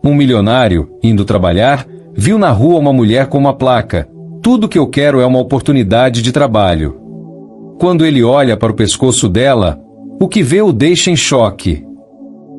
Um milionário, indo trabalhar, viu na rua uma mulher com uma placa: "Tudo que eu quero é uma oportunidade de trabalho." Quando ele olha para o pescoço dela, o que vê o deixa em choque.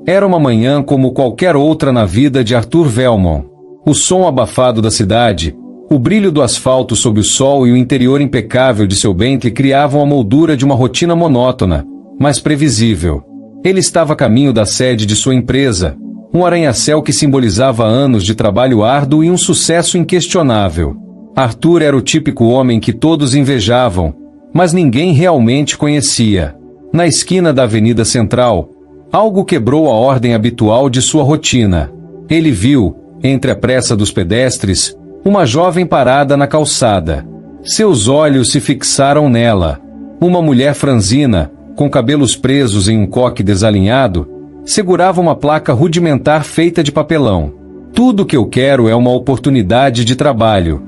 Era uma manhã como qualquer outra na vida de Arthur Velmont. O som abafado da cidade, o brilho do asfalto sob o sol e o interior impecável de seu Bentley criavam a moldura de uma rotina monótona, mas previsível. Ele estava a caminho da sede de sua empresa, um arranha-céu que simbolizava anos de trabalho árduo e um sucesso inquestionável. Arthur era o típico homem que todos invejavam, mas ninguém realmente conhecia. Na esquina da Avenida Central, algo quebrou a ordem habitual de sua rotina. Ele viu, entre a pressa dos pedestres, uma jovem parada na calçada. Seus olhos se fixaram nela. Uma mulher franzina, com cabelos presos em um coque desalinhado, segurava uma placa rudimentar feita de papelão. "Tudo que eu quero é uma oportunidade de trabalho."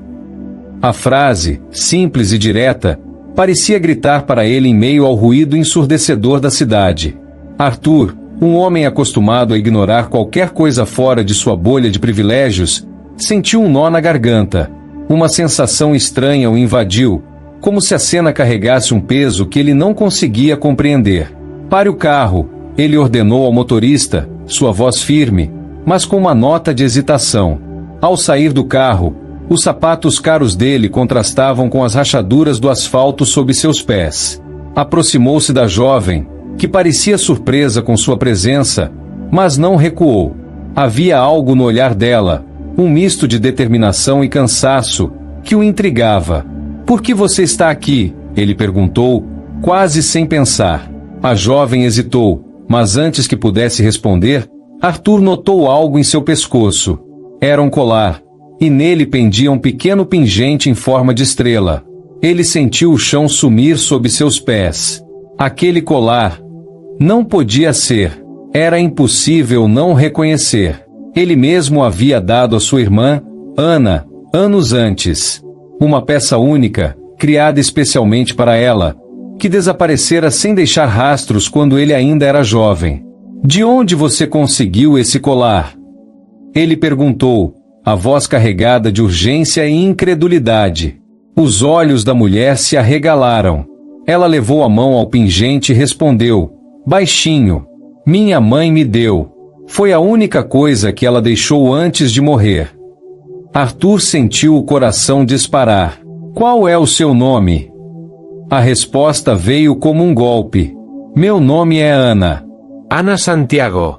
A frase, simples e direta, parecia gritar para ele em meio ao ruído ensurdecedor da cidade. Arthur, um homem acostumado a ignorar qualquer coisa fora de sua bolha de privilégios, sentiu um nó na garganta. Uma sensação estranha o invadiu, como se a cena carregasse um peso que ele não conseguia compreender. "Pare o carro", ele ordenou ao motorista, sua voz firme, mas com uma nota de hesitação. Ao sair do carro, os sapatos caros dele contrastavam com as rachaduras do asfalto sob seus pés. Aproximou-se da jovem, que parecia surpresa com sua presença, mas não recuou. Havia algo no olhar dela, um misto de determinação e cansaço, que o intrigava. "Por que você está aqui?" ele perguntou, quase sem pensar. A jovem hesitou, mas antes que pudesse responder, Arthur notou algo em seu pescoço. Era um colar, e nele pendia um pequeno pingente em forma de estrela. Ele sentiu o chão sumir sob seus pés. Aquele colar não podia ser. Era impossível não reconhecer. Ele mesmo havia dado à sua irmã, Ana, anos antes. Uma peça única, criada especialmente para ela, que desaparecera sem deixar rastros quando ele ainda era jovem. "De onde você conseguiu esse colar?" ele perguntou, a voz carregada de urgência e incredulidade. Os olhos da mulher se arregalaram. Ela levou a mão ao pingente e respondeu, baixinho: "Minha mãe me deu. Foi a única coisa que ela deixou antes de morrer." Arthur sentiu o coração disparar. "Qual é o seu nome?" A resposta veio como um golpe. "Meu nome é Ana." Ana Santiago.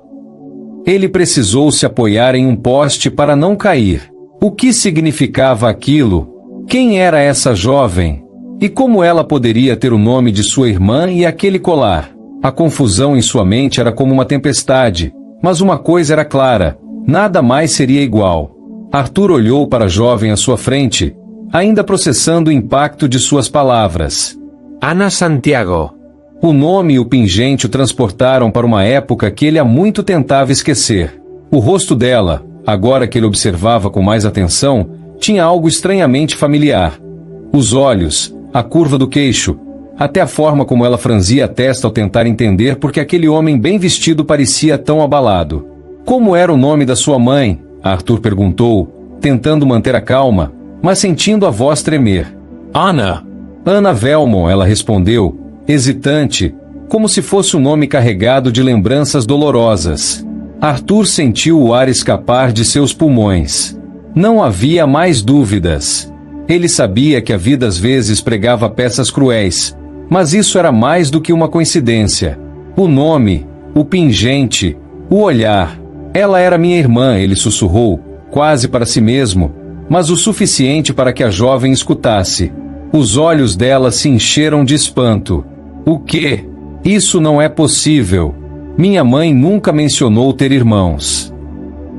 Ele precisou se apoiar em um poste para não cair. O que significava aquilo? Quem era essa jovem? E como ela poderia ter o nome de sua irmã e aquele colar? A confusão em sua mente era como uma tempestade, mas uma coisa era clara: nada mais seria igual. Arthur olhou para a jovem à sua frente, ainda processando o impacto de suas palavras. Ana Santiago. O nome e o pingente o transportaram para uma época que ele há muito tentava esquecer. O rosto dela, agora que ele observava com mais atenção, tinha algo estranhamente familiar. Os olhos, a curva do queixo, até a forma como ela franzia a testa ao tentar entender por que aquele homem bem vestido parecia tão abalado. "Como era o nome da sua mãe?" Arthur perguntou, tentando manter a calma, mas sentindo a voz tremer. Ana. Ana Velmont, ela respondeu, hesitante, como se fosse um nome carregado de lembranças dolorosas. Arthur sentiu o ar escapar de seus pulmões. Não havia mais dúvidas. Ele sabia que a vida às vezes pregava peças cruéis, mas isso era mais do que uma coincidência. O nome, o pingente, o olhar. "Ela era minha irmã", ele sussurrou, quase para si mesmo, mas o suficiente para que a jovem escutasse. Os olhos dela se encheram de espanto. "O quê? Isso não é possível. Minha mãe nunca mencionou ter irmãos."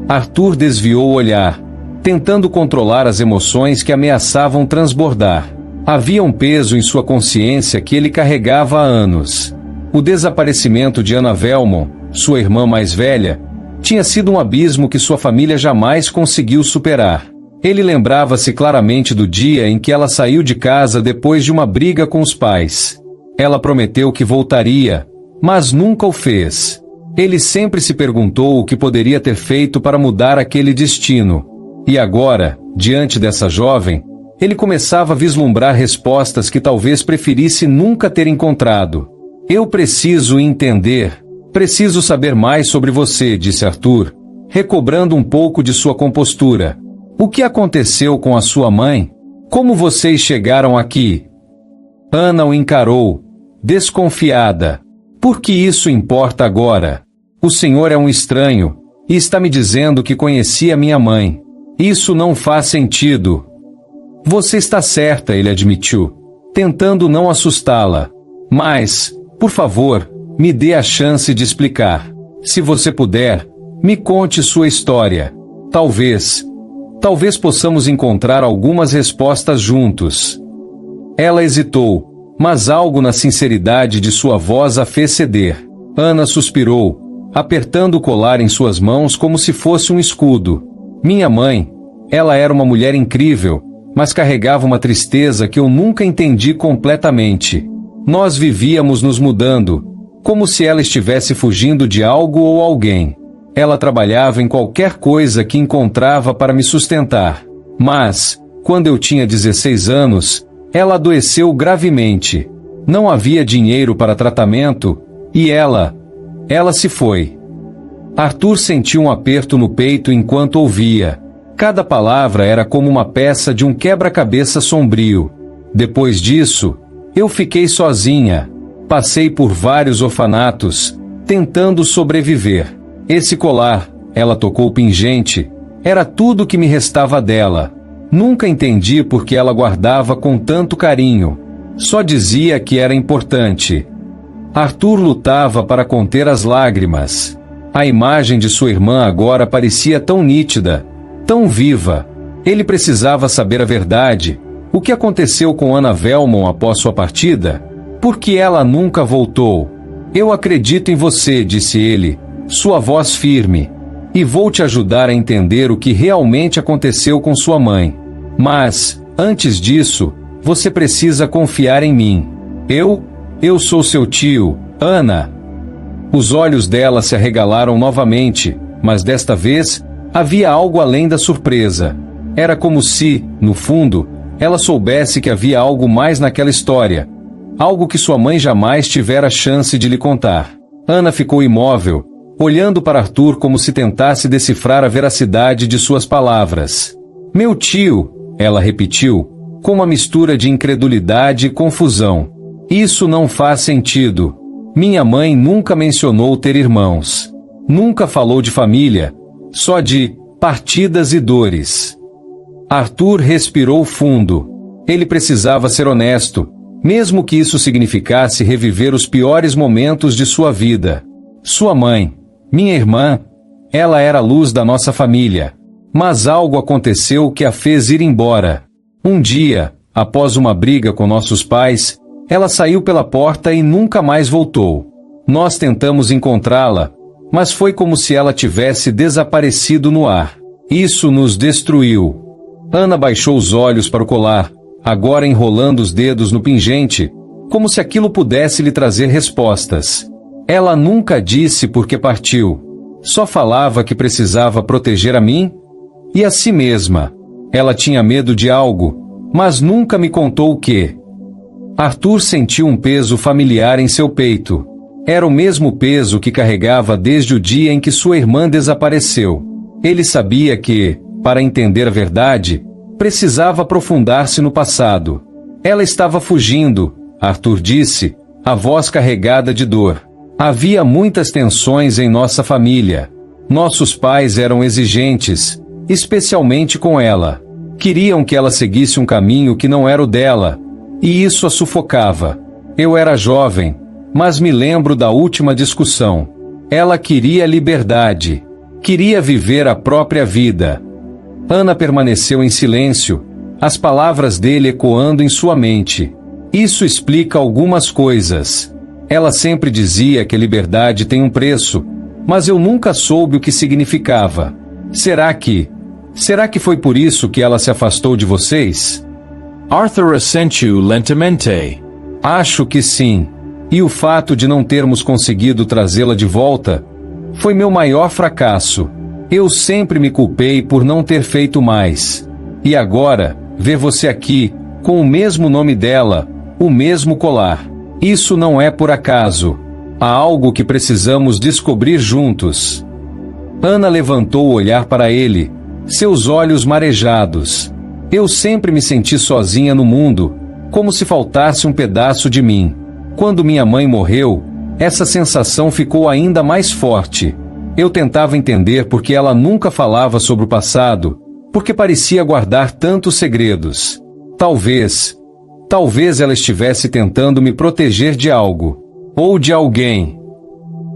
Arthur desviou o olhar, tentando controlar as emoções que ameaçavam transbordar. Havia um peso em sua consciência que ele carregava há anos. O desaparecimento de Ana Velmont, sua irmã mais velha, tinha sido um abismo que sua família jamais conseguiu superar. Ele lembrava-se claramente do dia em que ela saiu de casa depois de uma briga com os pais. Ela prometeu que voltaria, mas nunca o fez. Ele sempre se perguntou o que poderia ter feito para mudar aquele destino. E agora, diante dessa jovem, ele começava a vislumbrar respostas que talvez preferisse nunca ter encontrado. Eu preciso entender. Preciso saber mais sobre você, disse Arthur, recobrando um pouco de sua compostura. O que aconteceu com a sua mãe? Como vocês chegaram aqui? Ana o encarou, desconfiada. Por que isso importa agora? O senhor é um estranho, e está me dizendo que conhecia minha mãe. Isso não faz sentido. Você está certa, ele admitiu, tentando não assustá-la. Mas, por favor, me dê a chance de explicar. Se você puder, me conte sua história. Talvez possamos encontrar algumas respostas juntos. Ela hesitou, mas algo na sinceridade de sua voz a fez ceder. Ana suspirou, apertando o colar em suas mãos como se fosse um escudo. Minha mãe, ela era uma mulher incrível, mas carregava uma tristeza que eu nunca entendi completamente. Nós vivíamos nos mudando, como se ela estivesse fugindo de algo ou alguém. Ela trabalhava em qualquer coisa que encontrava para me sustentar. Mas, quando eu tinha 16 anos, ela adoeceu gravemente. Não havia dinheiro para tratamento, e ela se foi. Arthur sentiu um aperto no peito enquanto ouvia. Cada palavra era como uma peça de um quebra-cabeça sombrio. Depois disso, eu fiquei sozinha. Passei por vários orfanatos, tentando sobreviver. Esse colar, ela tocou pingente, era tudo que me restava dela. Nunca entendi por que ela guardava com tanto carinho. Só dizia que era importante. Arthur lutava para conter as lágrimas. A imagem de sua irmã agora parecia tão nítida, tão viva. Ele precisava saber a verdade. O que aconteceu com Anna Velmont após sua partida? Por que ela nunca voltou? Eu acredito em você, disse ele, sua voz firme, e vou te ajudar a entender o que realmente aconteceu com sua mãe. Mas, antes disso, você precisa confiar em mim. Eu sou seu tio, Ana. Os olhos dela se arregalaram novamente, mas desta vez, havia algo além da surpresa. Era como se, no fundo, ela soubesse que havia algo mais naquela história, algo que sua mãe jamais tivera chance de lhe contar. Ana ficou imóvel, olhando para Arthur como se tentasse decifrar a veracidade de suas palavras. Meu tio, ela repetiu, com uma mistura de incredulidade e confusão. Isso não faz sentido. Minha mãe nunca mencionou ter irmãos. Nunca falou de família, só de partidas e dores. Arthur respirou fundo. Ele precisava ser honesto, mesmo que isso significasse reviver os piores momentos de sua vida. Sua mãe, minha irmã, ela era a luz da nossa família. Mas algo aconteceu que a fez ir embora. Um dia, após uma briga com nossos pais, ela saiu pela porta e nunca mais voltou. Nós tentamos encontrá-la, mas foi como se ela tivesse desaparecido no ar. Isso nos destruiu. Ana baixou os olhos para o colar, agora enrolando os dedos no pingente, como se aquilo pudesse lhe trazer respostas. Ela nunca disse por que partiu. Só falava que precisava proteger a mim e a si mesma. Ela tinha medo de algo, mas nunca me contou o que. Arthur sentiu um peso familiar em seu peito. Era o mesmo peso que carregava desde o dia em que sua irmã desapareceu. Ele sabia que, para entender a verdade, precisava aprofundar-se no passado. Ela estava fugindo, Arthur disse, a voz carregada de dor. Havia muitas tensões em nossa família. Nossos pais eram exigentes, especialmente com ela. Queriam que ela seguisse um caminho que não era o dela, e isso a sufocava. Eu era jovem, mas me lembro da última discussão. Ela queria liberdade. Queria viver a própria vida. Ana permaneceu em silêncio, as palavras dele ecoando em sua mente. Isso explica algumas coisas. Ela sempre dizia que a liberdade tem um preço, mas eu nunca soube o que significava. Será que foi por isso que ela se afastou de vocês? Arthur assentiu lentamente. Acho que sim. E o fato de não termos conseguido trazê-la de volta Foi meu maior fracasso. Eu sempre me culpei por não ter feito mais. E agora, ver você aqui, com o mesmo nome dela, o mesmo colar. Isso não é por acaso. Há algo que precisamos descobrir juntos. Ana levantou o olhar para ele, seus olhos marejados. Eu sempre me senti sozinha no mundo, como se faltasse um pedaço de mim. Quando minha mãe morreu, essa sensação ficou ainda mais forte. Eu tentava entender por que ela nunca falava sobre o passado, porque parecia guardar tantos segredos. Talvez ela estivesse tentando me proteger de algo, ou de alguém.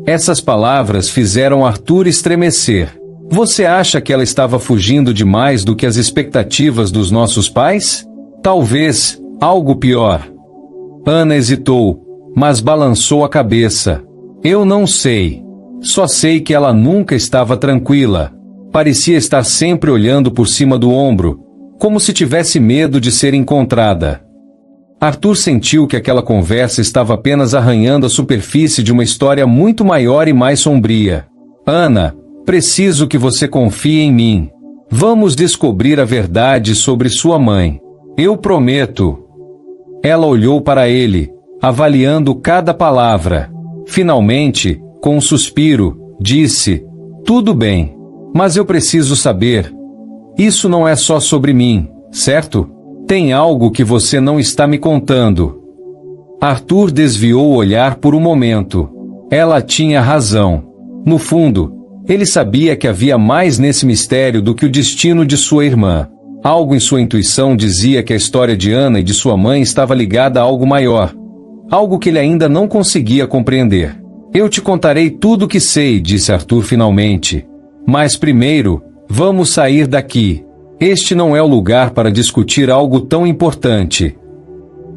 Essas palavras fizeram Arthur estremecer. Você acha que ela estava fugindo de mais do que as expectativas dos nossos pais? Talvez algo pior. Ana hesitou, mas balançou a cabeça. Eu não sei. Só sei que ela nunca estava tranquila. Parecia estar sempre olhando por cima do ombro, como se tivesse medo de ser encontrada. Arthur sentiu que aquela conversa estava apenas arranhando a superfície de uma história muito maior e mais sombria. Ana, preciso que você confie em mim. Vamos descobrir a verdade sobre sua mãe. Eu prometo. Ela olhou para ele, avaliando cada palavra. Finalmente, com um suspiro, disse: tudo bem, mas eu preciso saber. Isso não é só sobre mim, certo? Tem algo que você não está me contando. Arthur desviou o olhar por um momento. Ela tinha razão. No fundo, ele sabia que havia mais nesse mistério do que o destino de sua irmã. Algo em sua intuição dizia que a história de Ana e de sua mãe estava ligada a algo maior. Algo que ele ainda não conseguia compreender. Eu te contarei tudo o que sei, disse Arthur finalmente. Mas primeiro, vamos sair daqui. Este não é o lugar para discutir algo tão importante.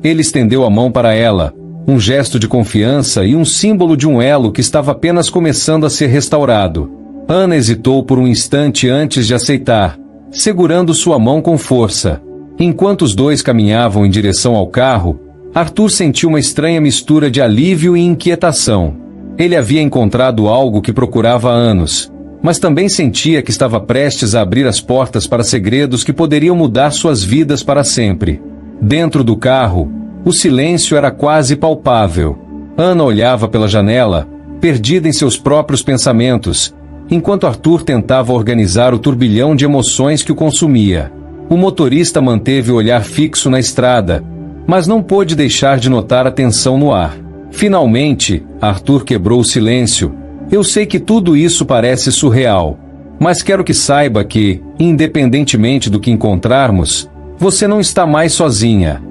Ele estendeu a mão para ela, um gesto de confiança e um símbolo de um elo que estava apenas começando a ser restaurado. Ana hesitou por um instante antes de aceitar, segurando sua mão com força. Enquanto os dois caminhavam em direção ao carro, Arthur sentiu uma estranha mistura de alívio e inquietação. Ele havia encontrado algo que procurava há anos, mas também sentia que estava prestes a abrir as portas para segredos que poderiam mudar suas vidas para sempre. Dentro do carro, o silêncio era quase palpável. Ana olhava pela janela, perdida em seus próprios pensamentos, enquanto Arthur tentava organizar o turbilhão de emoções que o consumia. O motorista manteve o olhar fixo na estrada, mas não pôde deixar de notar a tensão no ar. Finalmente, Arthur quebrou o silêncio. Eu sei que tudo isso parece surreal, mas quero que saiba que, independentemente do que encontrarmos, você não está mais sozinha.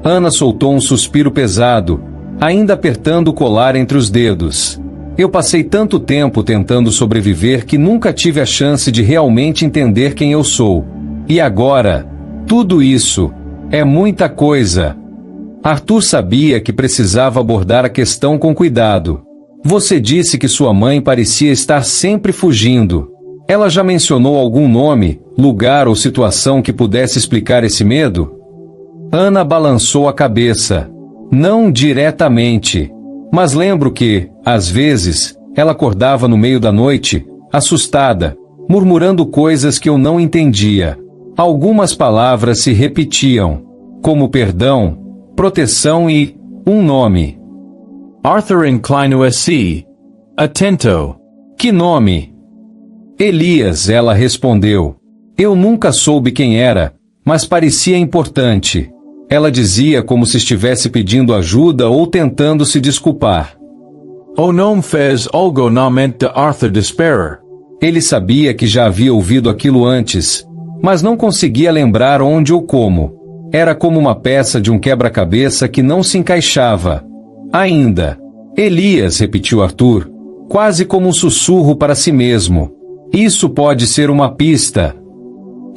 Ana soltou um suspiro pesado, ainda apertando o colar entre os dedos. Eu passei tanto tempo tentando sobreviver que nunca tive a chance de realmente entender quem eu sou. E agora, tudo isso, é muita coisa. Arthur sabia que precisava abordar a questão com cuidado. Você disse que sua mãe parecia estar sempre fugindo. Ela já mencionou algum nome, lugar ou situação que pudesse explicar esse medo? Ana balançou a cabeça. Não diretamente. Mas lembro que, às vezes, ela acordava no meio da noite, assustada, murmurando coisas que eu não entendia. Algumas palavras se repetiam, como perdão, proteção e um nome. Arthur inclino-se. Atento. Que nome? Elias, ela respondeu. Eu nunca soube quem era, mas parecia importante. Ela dizia como se estivesse pedindo ajuda ou tentando se desculpar. O nome fez algo na mente de Arthur desesperar. Ele sabia que já havia ouvido aquilo antes, mas não conseguia lembrar onde ou como. Era como uma peça de um quebra-cabeça que não se encaixava. Ainda. Elias, repetiu Arthur, quase como um sussurro para si mesmo. Isso pode ser uma pista.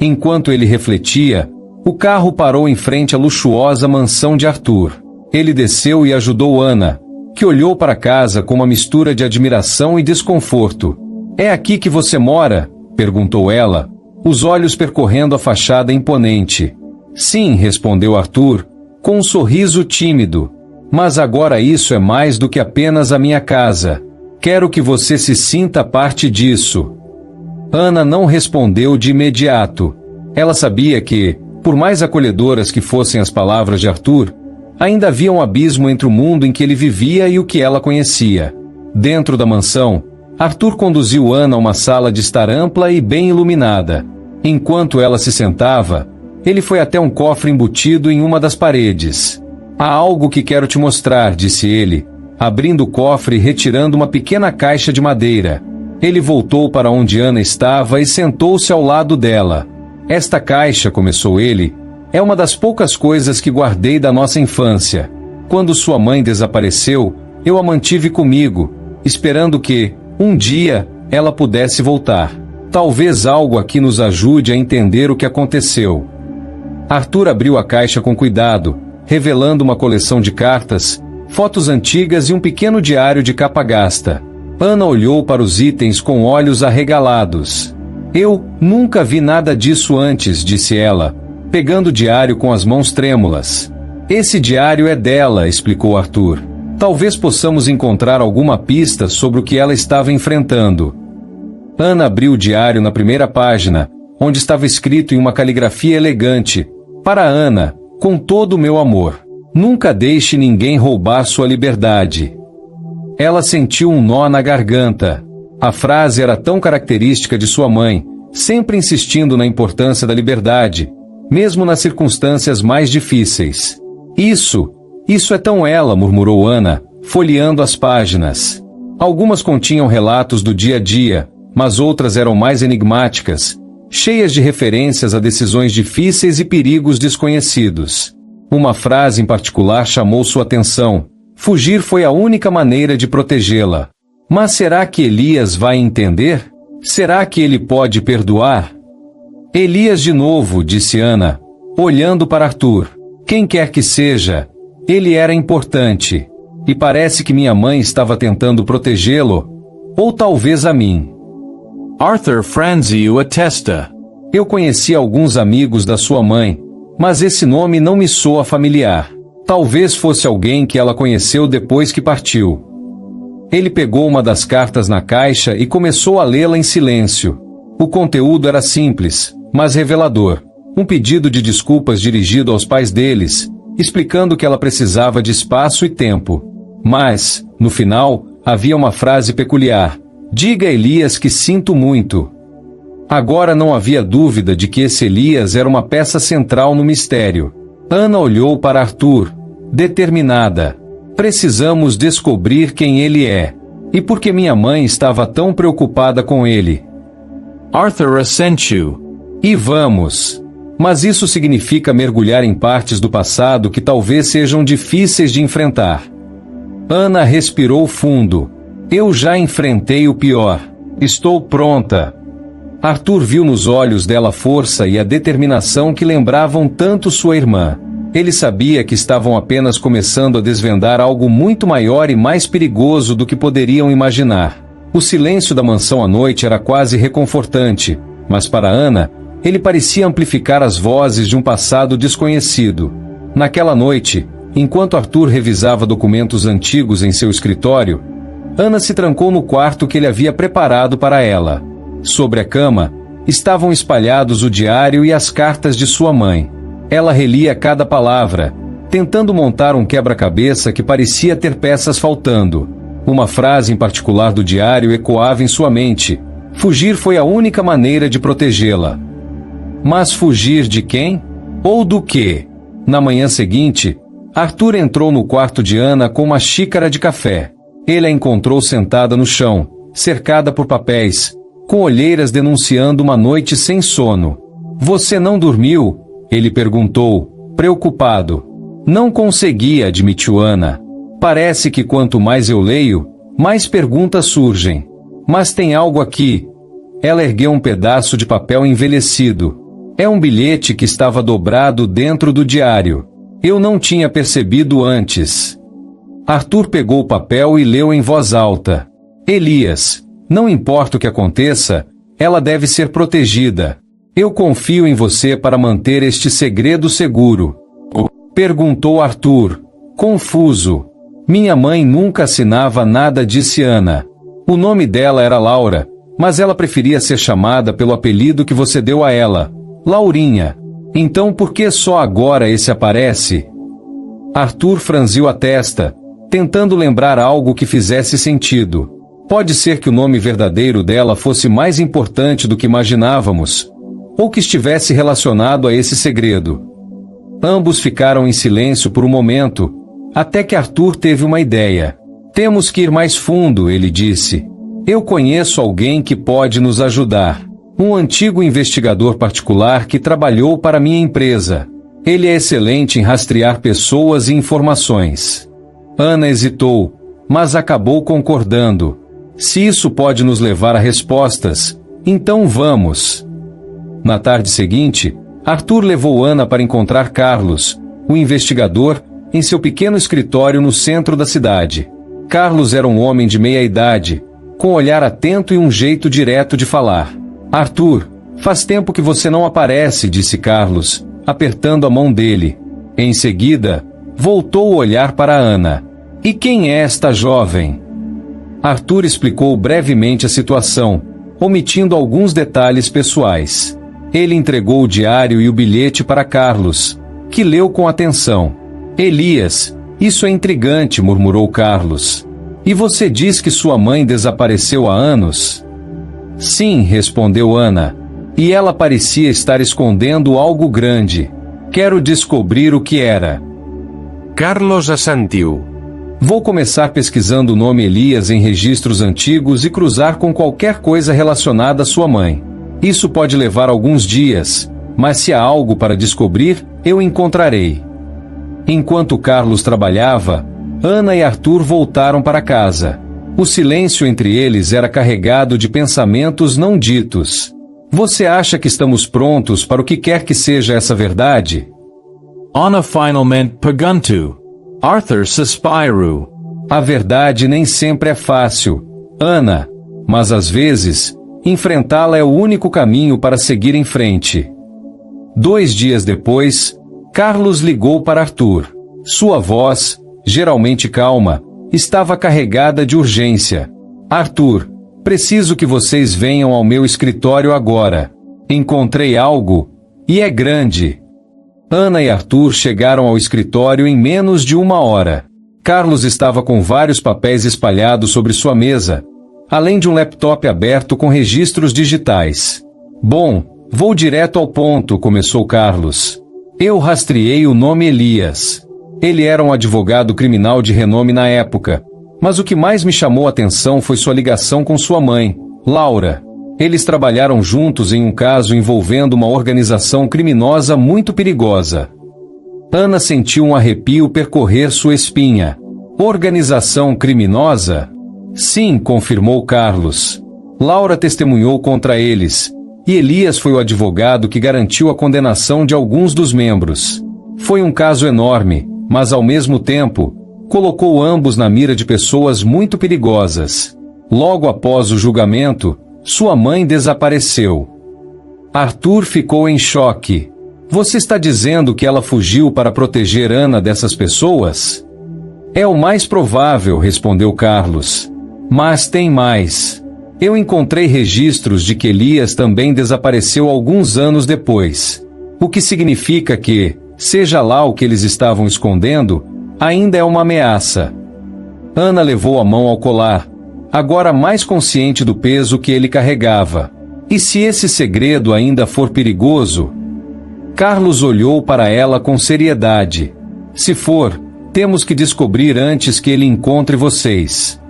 Enquanto ele refletia, o carro parou em frente à luxuosa mansão de Arthur. Ele desceu e ajudou Ana, que olhou para a casa com uma mistura de admiração e desconforto. É aqui que você mora? Perguntou ela, os olhos percorrendo a fachada imponente. Sim, respondeu Arthur, com um sorriso tímido. Mas agora isso é mais do que apenas a minha casa. Quero que você se sinta parte disso. Ana não respondeu de imediato. Ela sabia que, por mais acolhedoras que fossem as palavras de Arthur, ainda havia um abismo entre o mundo em que ele vivia e o que ela conhecia. Dentro da mansão, Arthur conduziu Ana a uma sala de estar ampla e bem iluminada. Enquanto ela se sentava, ele foi até um cofre embutido em uma das paredes. Há algo que quero te mostrar, disse ele, abrindo o cofre e retirando uma pequena caixa de madeira. Ele voltou para onde Ana estava e sentou-se ao lado dela. Esta caixa, começou ele, é uma das poucas coisas que guardei da nossa infância. Quando sua mãe desapareceu, eu a mantive comigo, esperando que, um dia, ela pudesse voltar. Talvez algo aqui nos ajude a entender o que aconteceu. Arthur abriu a caixa com cuidado, revelando uma coleção de cartas, fotos antigas e um pequeno diário de capa gasta. Ana olhou para os itens com olhos arregalados. Eu nunca vi nada disso antes, disse ela, pegando o diário com as mãos trêmulas. Esse diário é dela, explicou Arthur. Talvez possamos encontrar alguma pista sobre o que ela estava enfrentando. Ana abriu o diário na primeira página, onde estava escrito em uma caligrafia elegante: para Ana, com todo o meu amor. Nunca deixe ninguém roubar sua liberdade. Ela sentiu um nó na garganta. A frase era tão característica de sua mãe, sempre insistindo na importância da liberdade, mesmo nas circunstâncias mais difíceis. Isso é tão ela, murmurou Ana, folheando as páginas. Algumas continham relatos do dia a dia, mas outras eram mais enigmáticas, cheias de referências a decisões difíceis e perigos desconhecidos. Uma frase em particular chamou sua atenção. Fugir foi a única maneira de protegê-la. Mas será que Elias vai entender? Será que ele pode perdoar? Elias de novo, disse Ana, olhando para Arthur. Quem quer que seja, ele era importante. E parece que minha mãe estava tentando protegê-lo, ou talvez a mim. Arthur franziu a testa. Eu conheci alguns amigos da sua mãe, mas esse nome não me soa familiar. Talvez fosse alguém que ela conheceu depois que partiu. Ele pegou uma das cartas na caixa e começou a lê-la em silêncio. O conteúdo era simples, mas revelador. Um pedido de desculpas dirigido aos pais deles, explicando que ela precisava de espaço e tempo. Mas, no final, havia uma frase peculiar. Diga a Elias que sinto muito. Agora não havia dúvida de que esse Elias era uma peça central no mistério. Ana olhou para Arthur, determinada. Precisamos descobrir quem ele é. E por que minha mãe estava tão preocupada com ele? Arthur assentiu. E vamos. Mas isso significa mergulhar em partes do passado que talvez sejam difíceis de enfrentar. Ana respirou fundo. Eu já enfrentei o pior. Estou pronta. Arthur viu nos olhos dela a força e a determinação que lembravam tanto sua irmã. Ele sabia que estavam apenas começando a desvendar algo muito maior e mais perigoso do que poderiam imaginar. O silêncio da mansão à noite era quase reconfortante, mas para Ana, ele parecia amplificar as vozes de um passado desconhecido. Naquela noite, enquanto Arthur revisava documentos antigos em seu escritório, Ana se trancou no quarto que ele havia preparado para ela. Sobre a cama, estavam espalhados o diário e as cartas de sua mãe. Ela relia cada palavra, tentando montar um quebra-cabeça que parecia ter peças faltando. Uma frase em particular do diário ecoava em sua mente. Fugir foi a única maneira de protegê-la. Mas fugir de quem? Ou do quê? Na manhã seguinte, Arthur entrou no quarto de Ana com uma xícara de café. Ele a encontrou sentada no chão, cercada por papéis, com olheiras denunciando uma noite sem sono. Você não dormiu? Ele perguntou, preocupado. Não consegui, admitiu Ana. Parece que quanto mais eu leio, mais perguntas surgem. Mas tem algo aqui. Ela ergueu um pedaço de papel envelhecido. É um bilhete que estava dobrado dentro do diário. Eu não tinha percebido antes. Arthur pegou o papel e leu em voz alta. Elias, não importa o que aconteça, ela deve ser protegida. Eu confio em você para manter este segredo seguro. Perguntou Arthur, confuso. Minha mãe nunca assinava nada, disse Ana. O nome dela era Laura, mas ela preferia ser chamada pelo apelido que você deu a ela, Laurinha. Então por que só agora esse aparece? Arthur franziu a testa, tentando lembrar algo que fizesse sentido. Pode ser que o nome verdadeiro dela fosse mais importante do que imaginávamos, ou que estivesse relacionado a esse segredo. Ambos ficaram em silêncio por um momento, até que Arthur teve uma ideia. Temos que ir mais fundo, ele disse. Eu conheço alguém que pode nos ajudar. Um antigo investigador particular que trabalhou para minha empresa. Ele é excelente em rastrear pessoas e informações. Ana hesitou, mas acabou concordando. Se isso pode nos levar a respostas, então vamos. Na tarde seguinte, Arthur levou Ana para encontrar Carlos, o investigador, em seu pequeno escritório no centro da cidade. Carlos era um homem de meia idade, com um olhar atento e um jeito direto de falar. Arthur, faz tempo que você não aparece, disse Carlos, apertando a mão dele. Em seguida, voltou o olhar para Ana. E quem é esta jovem? Arthur explicou brevemente a situação, omitindo alguns detalhes pessoais. Ele entregou o diário e o bilhete para Carlos, que leu com atenção. Elias, isso é intrigante, murmurou Carlos. E você diz que sua mãe desapareceu há anos? Sim, respondeu Ana. E ela parecia estar escondendo algo grande. Quero descobrir o que era. Carlos assentiu. Vou começar pesquisando o nome Elias em registros antigos e cruzar com qualquer coisa relacionada à sua mãe. Isso pode levar alguns dias, mas se há algo para descobrir, eu encontrarei. Enquanto Carlos trabalhava, Ana e Arthur voltaram para casa. O silêncio entre eles era carregado de pensamentos não ditos. Você acha que estamos prontos para o que quer que seja essa verdade? Ana finalmente perguntou. Arthur suspirou. A verdade nem sempre é fácil, Ana, mas às vezes, enfrentá-la é o único caminho para seguir em frente. 2 dias depois, Carlos ligou para Arthur. Sua voz, geralmente calma, estava carregada de urgência. Arthur, preciso que vocês venham ao meu escritório agora. Encontrei algo, e é grande. Ana e Arthur chegaram ao escritório em menos de 1 hora. Carlos estava com vários papéis espalhados sobre sua mesa, além de um laptop aberto com registros digitais. Bom, vou direto ao ponto, começou Carlos. Eu rastreei o nome Elias. Ele era um advogado criminal de renome na época, mas o que mais me chamou a atenção foi sua ligação com sua mãe, Laura. Eles trabalharam juntos em um caso envolvendo uma organização criminosa muito perigosa. Ana sentiu um arrepio percorrer sua espinha. Organização criminosa? Sim, confirmou Carlos. Laura testemunhou contra eles, e Elias foi o advogado que garantiu a condenação de alguns dos membros. Foi um caso enorme, mas ao mesmo tempo, colocou ambos na mira de pessoas muito perigosas. Logo após o julgamento, sua mãe desapareceu. Arthur ficou em choque. Você está dizendo que ela fugiu para proteger Ana dessas pessoas? É o mais provável, respondeu Carlos. Mas tem mais. Eu encontrei registros de que Elias também desapareceu alguns anos depois. O que significa que, seja lá o que eles estavam escondendo, ainda é uma ameaça. Ana levou a mão ao colar, agora mais consciente do peso que ele carregava. E se esse segredo ainda for perigoso? Carlos olhou para ela com seriedade. Se for, temos que descobrir antes que ele encontre vocês.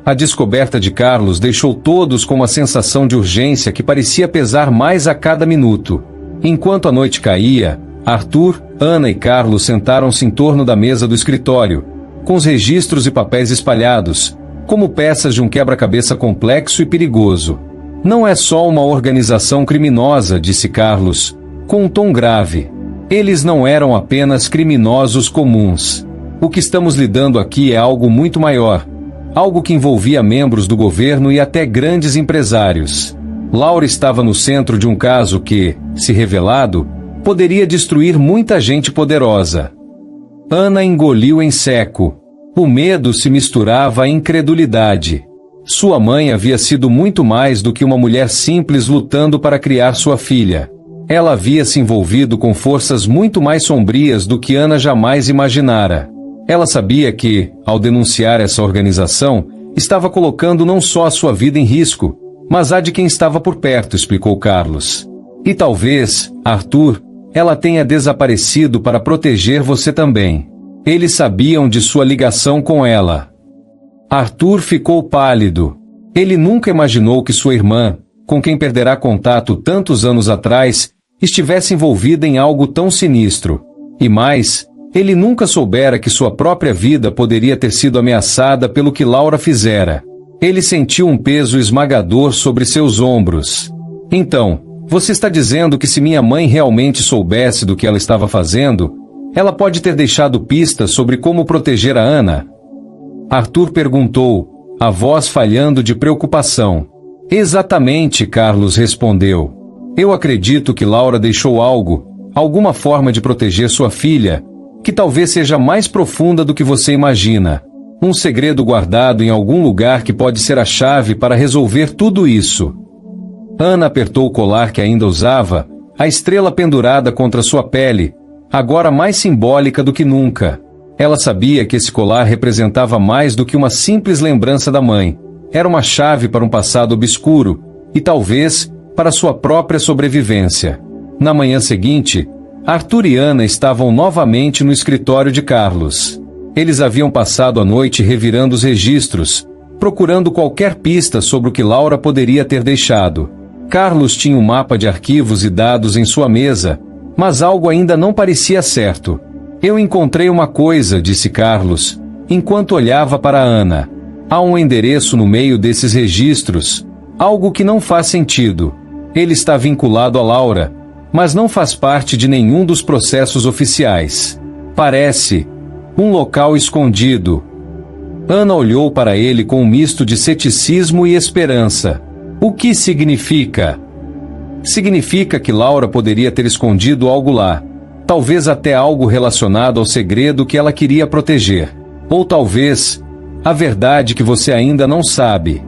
A descoberta de Carlos deixou todos com uma sensação de urgência que parecia pesar mais a cada minuto. Enquanto a noite caía, Arthur, Ana e Carlos sentaram-se em torno da mesa do escritório, com os registros e papéis espalhados, como peças de um quebra-cabeça complexo e perigoso. Não é só uma organização criminosa, disse Carlos, com um tom grave. Eles não eram apenas criminosos comuns. O que estamos lidando aqui é algo muito maior, algo que envolvia membros do governo e até grandes empresários. Laura estava no centro de um caso que, se revelado, poderia destruir muita gente poderosa. Ana engoliu em seco. O medo se misturava à incredulidade. Sua mãe havia sido muito mais do que uma mulher simples lutando para criar sua filha. Ela havia se envolvido com forças muito mais sombrias do que Ana jamais imaginara. Ela sabia que, ao denunciar essa organização, estava colocando não só a sua vida em risco, mas a de quem estava por perto, explicou Carlos. E talvez, Arthur, ela tenha desaparecido para proteger você também. Eles sabiam de sua ligação com ela. Arthur ficou pálido. Ele nunca imaginou que sua irmã, com quem perderá contato tantos anos atrás, estivesse envolvida em algo tão sinistro. E mais, ele nunca soubera que sua própria vida poderia ter sido ameaçada pelo que Laura fizera. Ele sentiu um peso esmagador sobre seus ombros. Então, você está dizendo que se minha mãe realmente soubesse do que ela estava fazendo, ela pode ter deixado pistas sobre como proteger a Ana? Arthur perguntou, a voz falhando de preocupação. Exatamente, Carlos respondeu. Eu acredito que Laura deixou algo, alguma forma de proteger sua filha, que talvez seja mais profunda do que você imagina. Um segredo guardado em algum lugar que pode ser a chave para resolver tudo isso. Ana apertou o colar que ainda usava, a estrela pendurada contra sua pele, agora mais simbólica do que nunca. Ela sabia que esse colar representava mais do que uma simples lembrança da mãe. Era uma chave para um passado obscuro, e talvez para sua própria sobrevivência. Na manhã seguinte, Arthur e Ana estavam novamente no escritório de Carlos. Eles haviam passado a noite revirando os registros, procurando qualquer pista sobre o que Laura poderia ter deixado. Carlos tinha um mapa de arquivos e dados em sua mesa, mas algo ainda não parecia certo. Eu encontrei uma coisa, disse Carlos, enquanto olhava para Ana. Há um endereço no meio desses registros, algo que não faz sentido. Ele está vinculado a Laura, mas não faz parte de nenhum dos processos oficiais. Parece um local escondido. Ana olhou para ele com um misto de ceticismo e esperança. O que significa? Significa que Laura poderia ter escondido algo lá. Talvez até algo relacionado ao segredo que ela queria proteger. Ou talvez, a verdade que você ainda não sabe.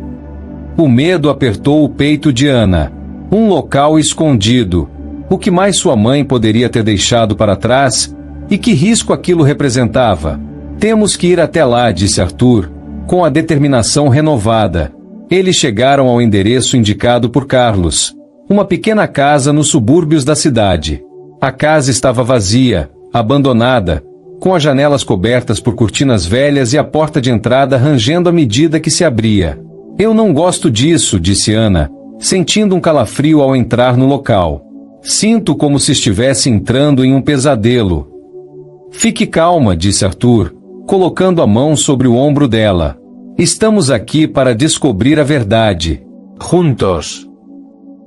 O medo apertou o peito de Ana. Um local escondido. O que mais sua mãe poderia ter deixado para trás? E que risco aquilo representava? Temos que ir até lá, disse Arthur, com a determinação renovada. Eles chegaram ao endereço indicado por Carlos. Uma pequena casa nos subúrbios da cidade. A casa estava vazia, abandonada, com as janelas cobertas por cortinas velhas e a porta de entrada rangendo à medida que se abria. Eu não gosto disso, disse Ana, sentindo um calafrio ao entrar no local. Sinto como se estivesse entrando em um pesadelo. Fique calma, disse Arthur, colocando a mão sobre o ombro dela. Estamos aqui para descobrir a verdade. Juntos.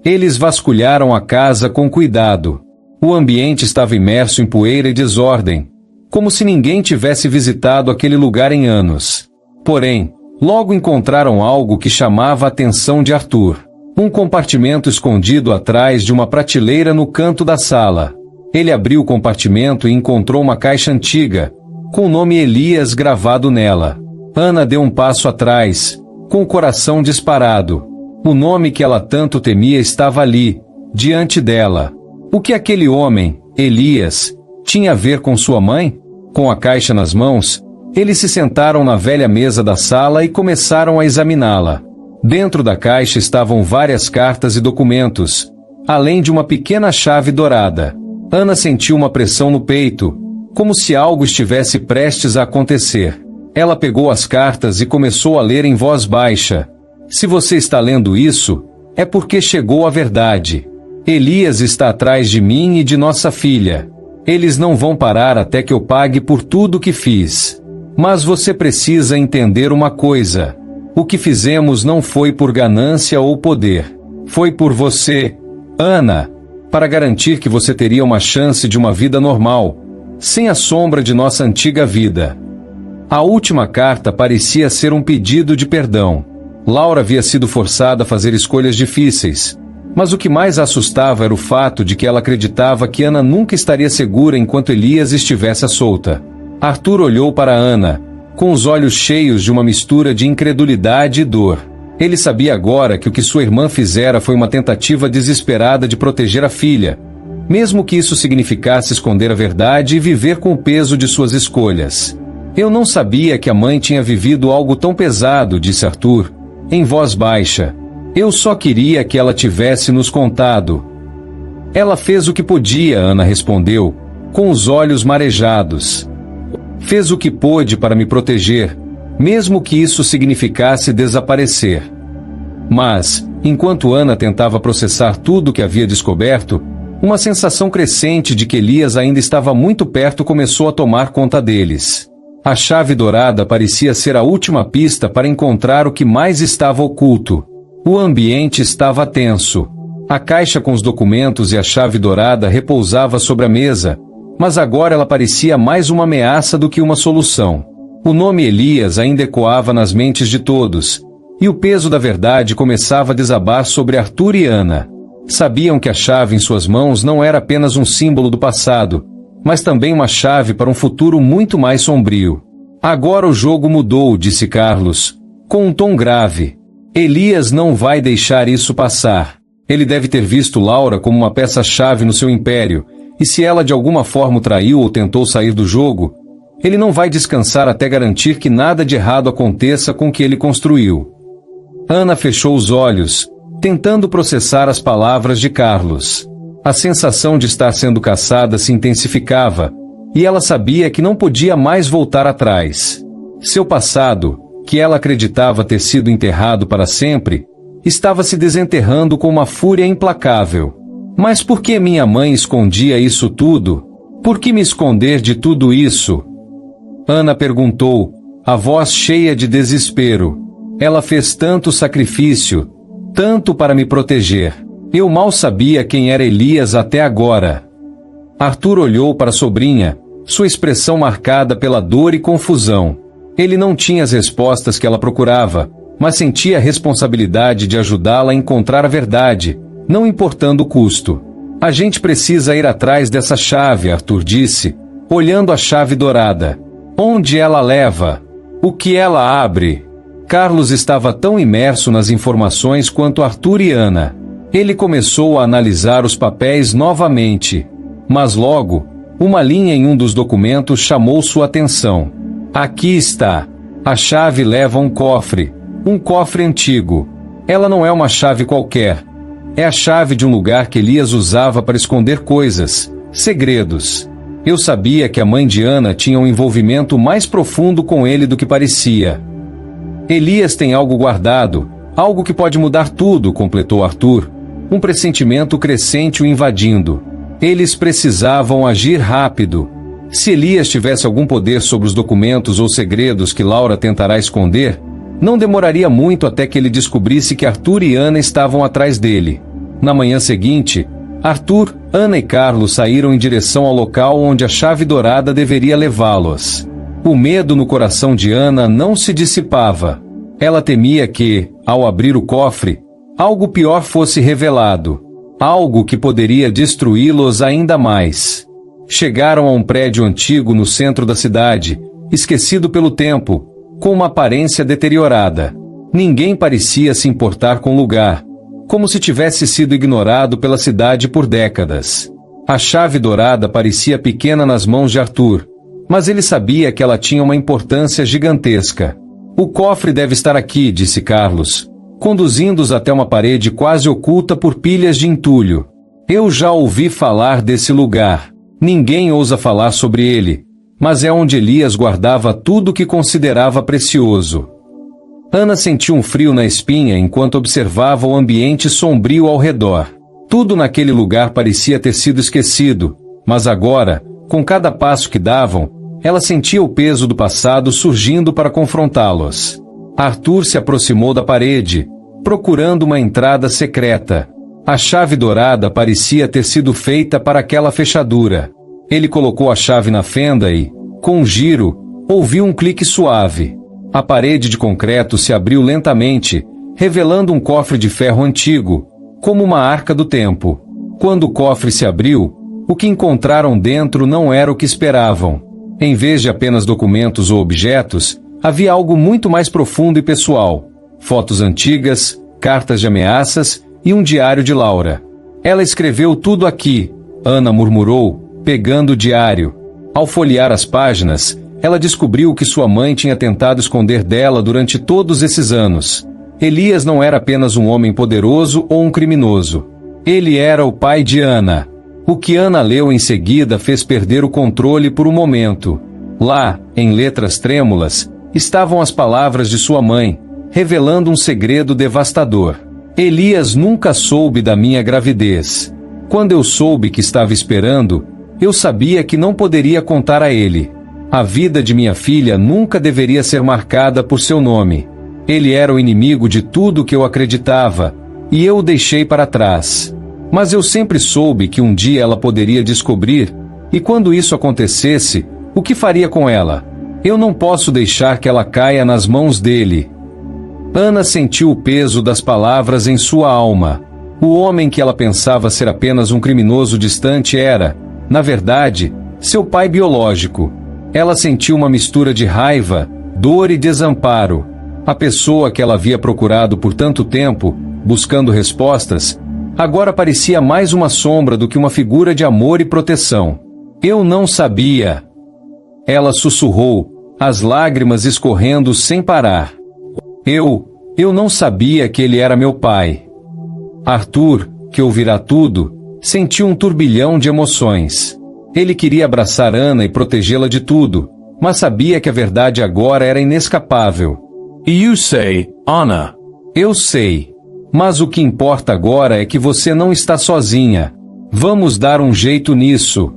Eles vasculharam a casa com cuidado. O ambiente estava imerso em poeira e desordem, como se ninguém tivesse visitado aquele lugar em anos. Porém, logo encontraram algo que chamava a atenção de Arthur. Um compartimento escondido atrás de uma prateleira no canto da sala. Ele abriu o compartimento e encontrou uma caixa antiga, com o nome Elias gravado nela. Ana deu um passo atrás, com o coração disparado. O nome que ela tanto temia estava ali, diante dela. O que aquele homem, Elias, tinha a ver com sua mãe? Com a caixa nas mãos, eles se sentaram na velha mesa da sala e começaram a examiná-la. Dentro da caixa estavam várias cartas e documentos, além de uma pequena chave dourada. Ana sentiu uma pressão no peito, como se algo estivesse prestes a acontecer. Ela pegou as cartas e começou a ler em voz baixa. Se você está lendo isso, é porque chegou a verdade. Elias está atrás de mim e de nossa filha. Eles não vão parar até que eu pague por tudo que fiz. Mas você precisa entender uma coisa. O que fizemos não foi por ganância ou poder. Foi por você, Ana, para garantir que você teria uma chance de uma vida normal, sem a sombra de nossa antiga vida. A última carta parecia ser um pedido de perdão. Laura havia sido forçada a fazer escolhas difíceis, mas o que mais a assustava era o fato de que ela acreditava que Ana nunca estaria segura enquanto Elias estivesse à solta. Arthur olhou para Ana, com os olhos cheios de uma mistura de incredulidade e dor. Ele sabia agora que o que sua irmã fizera foi uma tentativa desesperada de proteger a filha, mesmo que isso significasse esconder a verdade e viver com o peso de suas escolhas. Eu não sabia que a mãe tinha vivido algo tão pesado, disse Arthur, em voz baixa. Eu só queria que ela tivesse nos contado. Ela fez o que podia, Ana respondeu, com os olhos marejados. Fez o que pôde para me proteger, mesmo que isso significasse desaparecer. Mas, enquanto Ana tentava processar tudo o que havia descoberto, uma sensação crescente de que Elias ainda estava muito perto começou a tomar conta deles. A chave dourada parecia ser a última pista para encontrar o que mais estava oculto. O ambiente estava tenso. A caixa com os documentos e a chave dourada repousava sobre a mesa, mas agora ela parecia mais uma ameaça do que uma solução. O nome Elias ainda ecoava nas mentes de todos, e o peso da verdade começava a desabar sobre Arthur e Ana. Sabiam que a chave em suas mãos não era apenas um símbolo do passado, mas também uma chave para um futuro muito mais sombrio. Agora o jogo mudou, disse Carlos, com um tom grave. Elias não vai deixar isso passar. Ele deve ter visto Laura como uma peça-chave no seu império, e se ela de alguma forma o traiu ou tentou sair do jogo, ele não vai descansar até garantir que nada de errado aconteça com o que ele construiu. Ana fechou os olhos, tentando processar as palavras de Carlos. A sensação de estar sendo caçada se intensificava, e ela sabia que não podia mais voltar atrás. Seu passado, que ela acreditava ter sido enterrado para sempre, estava se desenterrando com uma fúria implacável. Mas por que minha mãe escondia isso tudo? Por que me esconder de tudo isso? Ana perguntou, a voz cheia de desespero. Ela fez tanto sacrifício, tanto para me proteger. Eu mal sabia quem era Elias até agora. Arthur olhou para a sobrinha, sua expressão marcada pela dor e confusão. Ele não tinha as respostas que ela procurava, mas sentia a responsabilidade de ajudá-la a encontrar a verdade, não importando o custo. A gente precisa ir atrás dessa chave, Arthur disse, olhando a chave dourada. Onde ela leva? O que ela abre? Carlos estava tão imerso nas informações quanto Arthur e Ana. Ele começou a analisar os papéis novamente. Mas logo, uma linha em um dos documentos chamou sua atenção. Aqui está. A chave leva a um cofre antigo. Ela não é uma chave qualquer. É a chave de um lugar que Elias usava para esconder coisas, segredos. Eu sabia que a mãe de Ana tinha um envolvimento mais profundo com ele do que parecia. Elias tem algo guardado, algo que pode mudar tudo, completou Arthur. Um pressentimento crescente o invadindo. Eles precisavam agir rápido. Se Elias tivesse algum poder sobre os documentos ou segredos que Laura tentará esconder, não demoraria muito até que ele descobrisse que Arthur e Ana estavam atrás dele. Na manhã seguinte, Arthur, Ana e Carlos saíram em direção ao local onde a chave dourada deveria levá-los. O medo no coração de Ana não se dissipava. Ela temia que, ao abrir o cofre, algo pior fosse revelado. Algo que poderia destruí-los ainda mais. Chegaram a um prédio antigo no centro da cidade, esquecido pelo tempo, com uma aparência deteriorada. Ninguém parecia se importar com o lugar, como se tivesse sido ignorado pela cidade por décadas. A chave dourada parecia pequena nas mãos de Arthur, mas ele sabia que ela tinha uma importância gigantesca. O cofre deve estar aqui, disse Carlos, conduzindo-os até uma parede quase oculta por pilhas de entulho. Eu já ouvi falar desse lugar. Ninguém ousa falar sobre ele, mas é onde Elias guardava tudo o que considerava precioso. Ana sentiu um frio na espinha enquanto observava o ambiente sombrio ao redor. Tudo naquele lugar parecia ter sido esquecido, mas agora, com cada passo que davam, ela sentia o peso do passado surgindo para confrontá-los. Arthur se aproximou da parede, procurando uma entrada secreta. A chave dourada parecia ter sido feita para aquela fechadura. Ele colocou a chave na fenda e, com um giro, ouviu um clique suave. A parede de concreto se abriu lentamente, revelando um cofre de ferro antigo, como uma arca do tempo. Quando o cofre se abriu, o que encontraram dentro não era o que esperavam. Em vez de apenas documentos ou objetos, havia algo muito mais profundo e pessoal. fotos antigas, cartas de ameaças e um diário de Laura. Ela escreveu tudo aqui, Ana murmurou, pegando o diário. Ao folhear as páginas, ela descobriu que sua mãe tinha tentado esconder dela durante todos esses anos. Elias não era apenas um homem poderoso ou um criminoso. Ele era o pai de Ana. O que Ana leu em seguida fez perder o controle por um momento. Lá, em letras trêmulas, estavam as palavras de sua mãe, revelando um segredo devastador. Elias nunca soube da minha gravidez. Quando eu soube que estava esperando, eu sabia que não poderia contar a ele. A vida de minha filha nunca deveria ser marcada por seu nome. Ele era o inimigo de tudo que eu acreditava, e eu o deixei para trás. Mas eu sempre soube que um dia ela poderia descobrir, e quando isso acontecesse, o que faria com ela? Eu não posso deixar que ela caia nas mãos dele. Ana sentiu o peso das palavras em sua alma. O homem que ela pensava ser apenas um criminoso distante era, na verdade, seu pai biológico. Ela sentiu uma mistura de raiva, dor e desamparo. A pessoa que ela havia procurado por tanto tempo, buscando respostas, agora parecia mais uma sombra do que uma figura de amor e proteção. Eu não sabia. Ela sussurrou, as lágrimas escorrendo sem parar. Eu não sabia que ele era meu pai. Arthur, que ouvirá tudo, sentiu um turbilhão de emoções. Ele queria abraçar Ana e protegê-la de tudo, mas sabia que a verdade agora era inescapável. You say, Anna. Eu sei. Mas o que importa agora é que você não está sozinha. Vamos dar um jeito nisso.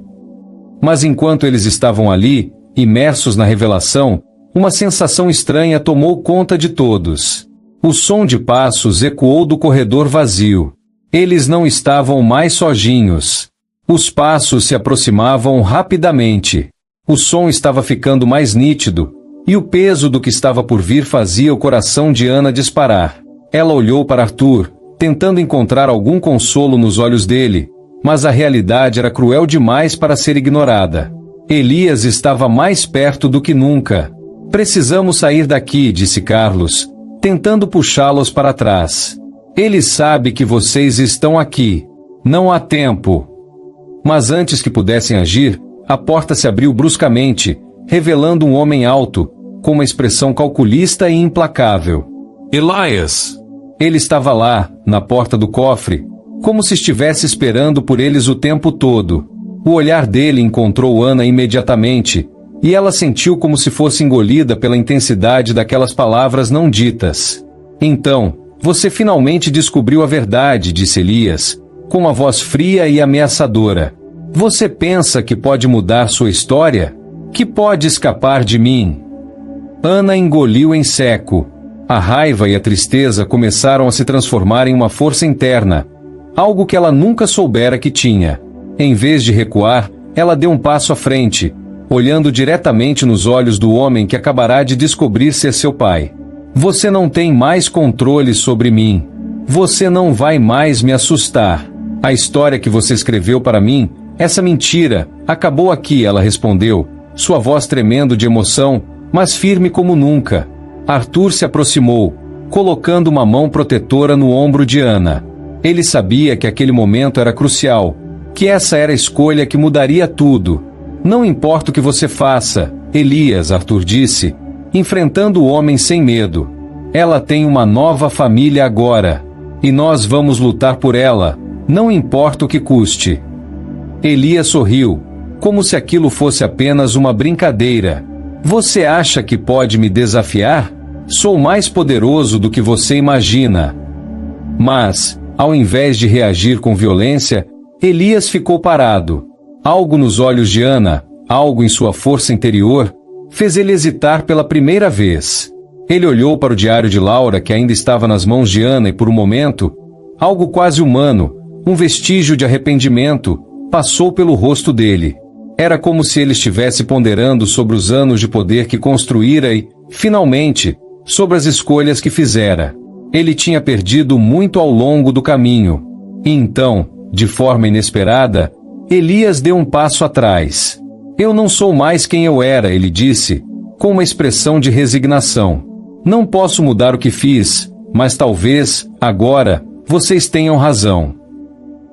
Mas enquanto eles estavam ali, imersos na revelação, uma sensação estranha tomou conta de todos. O som de passos ecoou do corredor vazio. Eles não estavam mais sozinhos. Os passos se aproximavam rapidamente. O som estava ficando mais nítido, e o peso do que estava por vir fazia o coração de Ana disparar. Ela olhou para Arthur, tentando encontrar algum consolo nos olhos dele, mas a realidade era cruel demais para ser ignorada. Elias estava mais perto do que nunca. Precisamos sair daqui, disse Carlos, tentando puxá-los para trás. Ele sabe que vocês estão aqui. Não há tempo. Mas antes que pudessem agir, a porta se abriu bruscamente, revelando um homem alto, com uma expressão calculista e implacável. Elias! Ele estava lá, na porta do cofre, como se estivesse esperando por eles o tempo todo. O olhar dele encontrou Ana imediatamente, e ela sentiu como se fosse engolida pela intensidade daquelas palavras não ditas. Então, você finalmente descobriu a verdade, disse Elias, com uma voz fria e ameaçadora. Você pensa que pode mudar sua história? Que pode escapar de mim? Ana engoliu em seco. A raiva e a tristeza começaram a se transformar em uma força interna, algo que ela nunca soubera que tinha. Em vez de recuar, ela deu um passo à frente, olhando diretamente nos olhos do homem que acabará de descobrir ser seu pai. Você não tem mais controle sobre mim. Você não vai mais me assustar. A história que você escreveu para mim, essa mentira, acabou aqui, ela respondeu, sua voz tremendo de emoção, mas firme como nunca. Arthur se aproximou, colocando uma mão protetora no ombro de Ana. Ele sabia que aquele momento era crucial, que essa era a escolha que mudaria tudo. Não importa o que você faça, Elias, Arthur disse, enfrentando o homem sem medo. Ela tem uma nova família agora, e nós vamos lutar por ela, não importa o que custe. Elias sorriu, como se aquilo fosse apenas uma brincadeira. Você acha que pode me desafiar? Sou mais poderoso do que você imagina. Mas, ao invés de reagir com violência, Elias ficou parado. Algo nos olhos de Ana, algo em sua força interior, fez ele hesitar pela primeira vez. Ele olhou para o diário de Laura que ainda estava nas mãos de Ana e por um momento, algo quase humano, um vestígio de arrependimento, passou pelo rosto dele. Era como se ele estivesse ponderando sobre os anos de poder que construíra e, finalmente, sobre as escolhas que fizera. Ele tinha perdido muito ao longo do caminho. E então, de forma inesperada, Elias deu um passo atrás. Eu não sou mais quem eu era, ele disse, com uma expressão de resignação. Não posso mudar o que fiz, Mas talvez, agora, vocês tenham razão.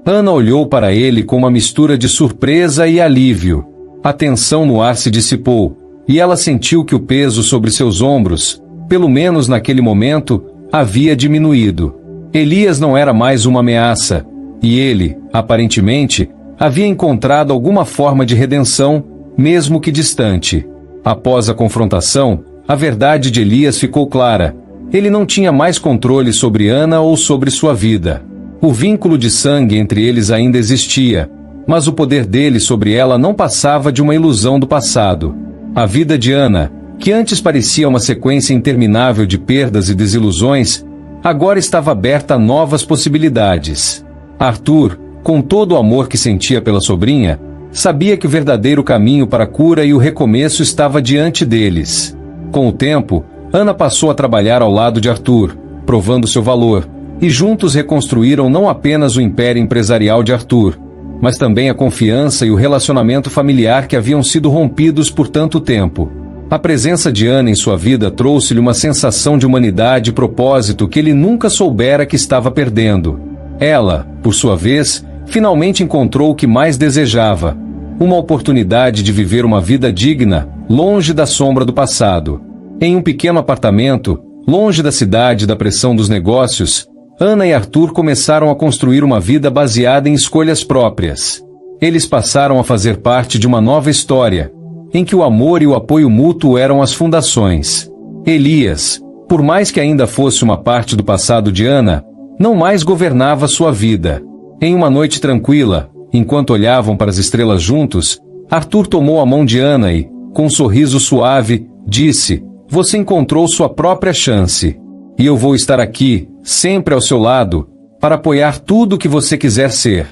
Ana olhou para ele com uma mistura de surpresa e alívio. A tensão no ar se dissipou, e ela sentiu que o peso sobre seus ombros, pelo menos naquele momento, havia diminuído. Elias não era mais uma ameaça, e ele, aparentemente, havia encontrado alguma forma de redenção, mesmo que distante. Após a confrontação, a verdade de Elias ficou clara. Ele não tinha mais controle sobre Ana ou sobre sua vida. O vínculo de sangue entre eles ainda existia, mas o poder dele sobre ela não passava de uma ilusão do passado. A vida de Ana, que antes parecia uma sequência interminável de perdas e desilusões, agora estava aberta a novas possibilidades. Arthur, com todo o amor que sentia pela sobrinha, sabia que o verdadeiro caminho para a cura e o recomeço estava diante deles. Com o tempo, Ana passou a trabalhar ao lado de Arthur, provando seu valor, e juntos reconstruíram não apenas o império empresarial de Arthur, mas também a confiança e o relacionamento familiar que haviam sido rompidos por tanto tempo. A presença de Ana em sua vida trouxe-lhe uma sensação de humanidade e propósito que ele nunca soubera que estava perdendo. Ela, por sua vez, finalmente encontrou o que mais desejava: uma oportunidade de viver uma vida digna, longe da sombra do passado. Em um pequeno apartamento, longe da cidade e da pressão dos negócios, Ana e Arthur começaram a construir uma vida baseada em escolhas próprias. Eles passaram a fazer parte de uma nova história, em que o amor e o apoio mútuo eram as fundações. Elias, por mais que ainda fosse uma parte do passado de Ana, não mais governava sua vida. Em uma noite tranquila, enquanto olhavam para as estrelas juntos, Arthur tomou a mão de Ana e, com um sorriso suave, disse: "Você encontrou sua própria chance. E eu vou estar aqui, sempre ao seu lado, para apoiar tudo o que você quiser ser."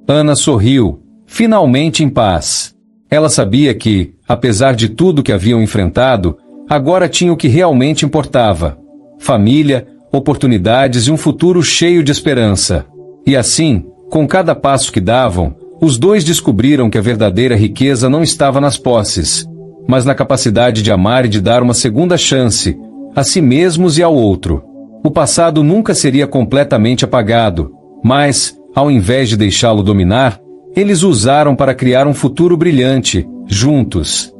Ana sorriu, finalmente em paz. Ela sabia que, apesar de tudo que haviam enfrentado, agora tinha o que realmente importava: família, oportunidades e um futuro cheio de esperança. E assim, com cada passo que davam, os dois descobriram que a verdadeira riqueza não estava nas posses, mas na capacidade de amar e de dar uma segunda chance, a si mesmos e ao outro. O passado nunca seria completamente apagado, mas, ao invés de deixá-lo dominar, eles o usaram para criar um futuro brilhante, juntos.